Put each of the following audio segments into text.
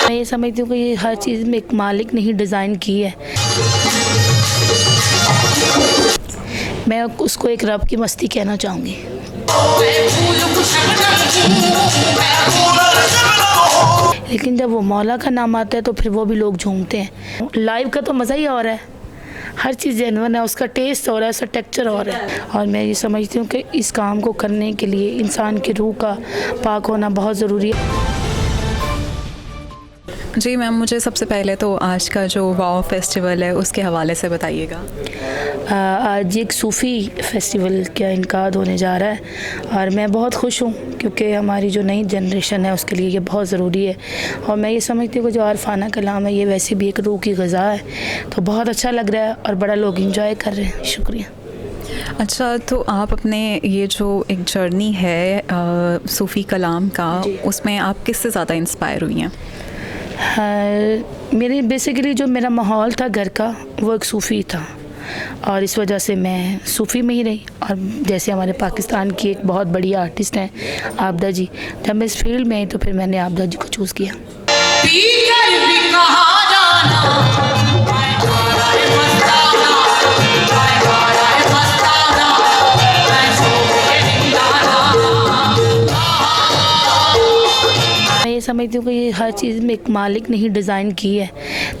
मैं ये समझती हूँ कि ये हर चीज़ में एक मालिक ने ही डिज़ाइन की है। मैं उसको एक रब की मस्ती कहना चाहूँगी। लेकिन जब वो मौला का नाम आता है तो फिर वो भी लोग झूमते हैं। लाइव का तो मज़ा ही और है, हर चीज़ जेन्युइन है, उसका टेस्ट हो रहा है, उसका टेक्सचर हो रहा है। और मैं ये समझती हूँ कि इस काम को करने के लिए इंसान की रूह का पाक होना बहुत ज़रूरी है। जी मैम, मुझे सबसे पहले तो आज का जो वाव फेस्टिवल है उसके हवाले से बताइएगा। आज एक सूफ़ी फेस्टिवल का इनकाद होने जा रहा है और मैं बहुत खुश हूँ क्योंकि हमारी जो नई जनरेशन है उसके लिए ये बहुत ज़रूरी है। और मैं ये समझती हूँ कि जो आरफाना कलाम है ये वैसे भी एक रूह की ग़िज़ा है, तो बहुत अच्छा लग रहा है और बड़ा लोग इंजॉय कर रहे हैं। शुक्रिया। अच्छा, तो आप अपने ये जो एक जर्नी है सूफ़ी कलाम का, उसमें आप किससे ज़्यादा इंस्पायर हुई हैं? मेरे बेसिकली जो मेरा माहौल था घर का वो एक सूफ़ी था और इस वजह से मैं सूफ़ी में ही रही। और जैसे हमारे पाकिस्तान की एक बहुत बड़ी आर्टिस्ट हैं आबदा जी, जब मैं इस फील्ड में आई तो फिर मैंने आबदा जी को चूज़ किया। मैं ये समझती हूँ कि ये हर चीज़ में एक मालिक ने ही डिज़ाइन की है,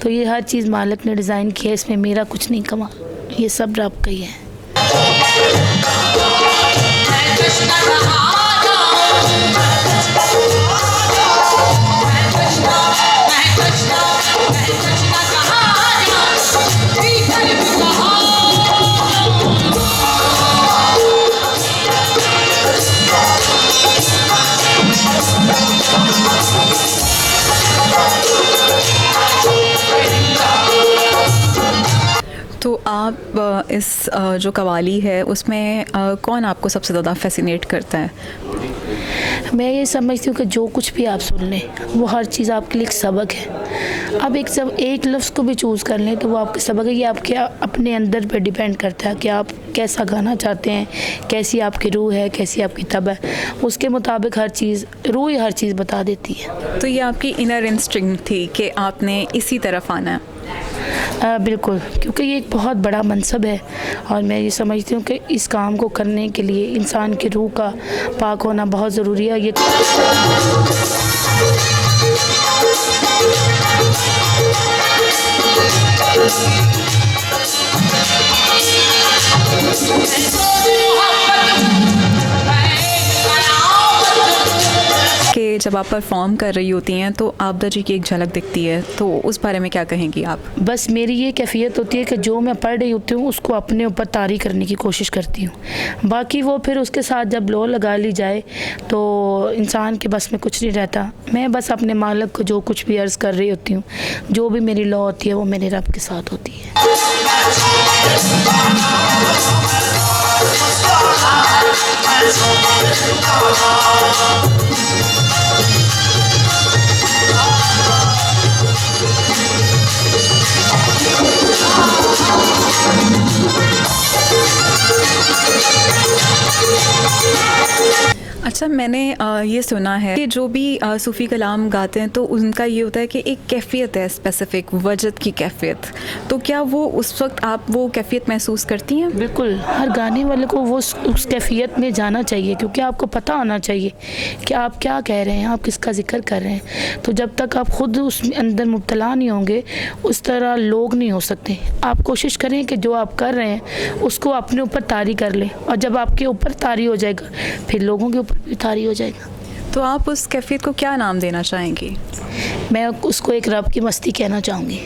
तो ये हर चीज़ मालिक ने डिज़ाइन की है, इसमें मेरा कुछ नहीं कमा, ये सब रब का ही है। तो आप इस जो कवाली है उसमें कौन आपको सबसे ज़्यादा फैसिनेट करता है? मैं ये समझती हूँ कि जो कुछ भी आप सुन लें वो हर चीज़ आपके लिए एक सबक है। अब एक लफ्ज़ को भी चूज़ कर लें तो वो आपके सबक है। ये आपके अपने अंदर पे डिपेंड करता है कि आप कैसा गाना चाहते हैं, कैसी आपकी रूह है, कैसी आपकी तब है, उसके मुताबिक हर चीज़ रूह ही हर चीज़ बता देती है। तो ये आपकी इनर इंस्टिंक्ट थी कि आपने इसी तरफ आना है? बिल्कुल, क्योंकि ये एक बहुत बड़ा मनसब है और मैं ये समझती हूँ कि इस काम को करने के लिए इंसान की रूह का पाक होना बहुत ज़रूरी है। ये कि जब आप परफॉर्म कर रही होती हैं तो आबदा जी की एक झलक दिखती है, तो उस बारे में क्या कहेंगी आप? बस मेरी ये कैफियत होती है कि जो मैं पढ़ रही होती हूँ उसको अपने ऊपर तारी करने की कोशिश करती हूँ। बाकी वो फिर उसके साथ जब लो लगा ली जाए तो इंसान के बस में कुछ नहीं रहता। मैं बस अपने मालिक को जो कुछ भी अर्ज़ कर रही होती हूँ, जो भी मेरी लॉ होती है वो मेरे रब के साथ होती है। अच्छा, मैंने ये सुना है कि जो भी सूफ़ी कलाम गाते हैं तो उनका ये होता है कि एक कैफ़ियत है स्पेसिफ़िक, वजद की कैफ़ियत। तो क्या वो उस वक्त आप वो कैफ़ियत महसूस करती हैं? बिल्कुल, हर गाने वाले को वो उस कैफियत में जाना चाहिए क्योंकि आपको पता होना चाहिए कि आप क्या कह रहे हैं, आप किसका ज़िक्र कर रहे हैं। तो जब तक आप ख़ुद उस अंदर मुब्तला नहीं होंगे उस तरह लोग नहीं हो सकते। आप कोशिश करें कि जो आप कर रहे हैं उसको अपने ऊपर तारी कर लें और जब आपके ऊपर तारी हो जाएगा फिर लोगों के ऊपर भी तारी हो जाएगा। तो आप उस कैफ़ियत को क्या नाम देना चाहेंगी? मैं उसको एक रब की मस्ती कहना चाहूँगी।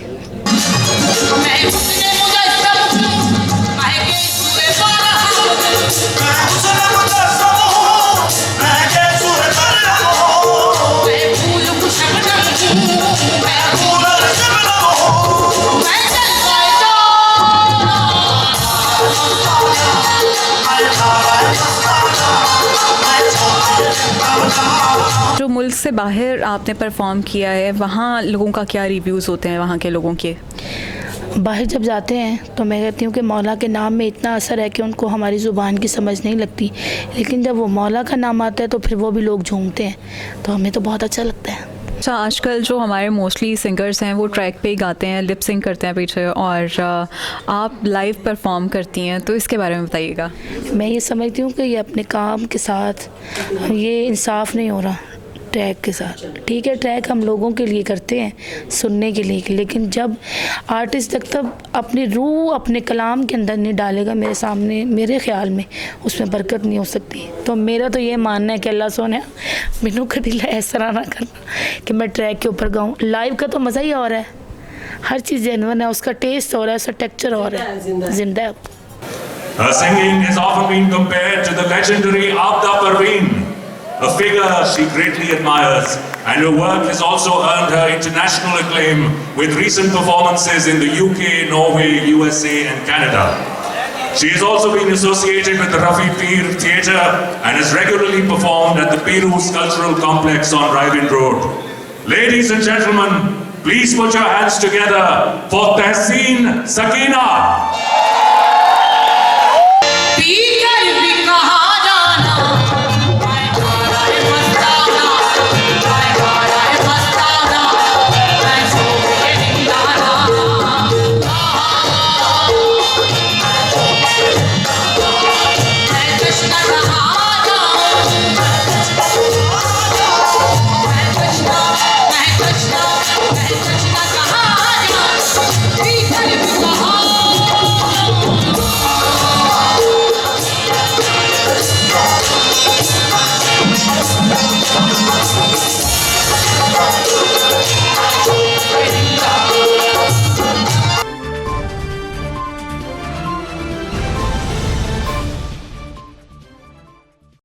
जो मुल्क से बाहर आपने परफॉर्म किया है वहाँ लोगों का क्या रिव्यूज़ होते हैं, वहाँ के लोगों के? बाहर जब जाते हैं तो मैं कहती हूँ कि मौला के नाम में इतना असर है कि उनको हमारी ज़ुबान की समझ नहीं लगती, लेकिन जब वो मौला का नाम आता है तो फिर वो भी लोग झूमते हैं, तो हमें तो बहुत अच्छा लगता है। अच्छा, आजकल जो हमारे मोस्टली सिंगर्स हैं वो ट्रैक पे ही गाते हैं, लिप सिंग करते हैं पीछे, और आप लाइव परफॉर्म करती हैं, तो इसके बारे में बताइएगा। मैं ये समझती हूँ कि ये अपने काम के साथ ये इंसाफ नहीं हो रहा ट्रैक के साथ। ठीक है, ट्रैक हम लोगों के लिए करते हैं, सुनने के लिए, लेकिन जब आर्टिस्ट तक तब अपनी रूह अपने कलाम के अंदर नहीं डालेगा मेरे सामने, मेरे ख्याल में उसमें बरकत नहीं हो सकती। तो मेरा तो ये मानना है कि अल्लाह सोने मैनू कभी ऐसा ना करना कि मैं ट्रैक के ऊपर गाऊँ। लाइव का तो मज़ा ही और है, हर चीज़ जेन्युइन है, उसका टेस्ट हो रहा है, उसका टेक्चर हो रहा है, जिंदा है। Her singing has often been compared to the legendary Abda Parveen, a figure she greatly admires, and her work has also earned her international acclaim with recent performances in the UK, Norway, USA and Canada. She has also been associated with the Rafi Peer Theatre and has regularly performed at the Pirus Cultural Complex on Riven Road. Ladies and gentlemen, please put your hands together for Tehseen Sakina.